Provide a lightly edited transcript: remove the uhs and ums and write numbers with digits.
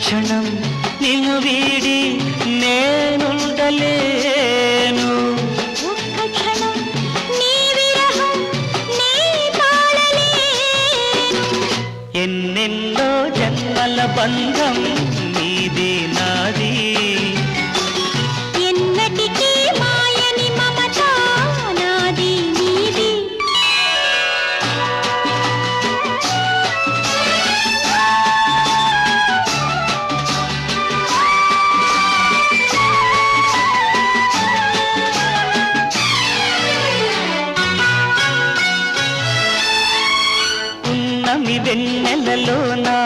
క్షణం నిన్ను వీడి నేనుండలేను. ఒక్క క్షణం నీ విరహం నీ తాళలేను. ఎన్నెన్నో జన్మల బంధం నీది నాది, ఎన్నటికీ మాయని మమత నాది నీది. ఉన్నమి వెన్నెలలోనా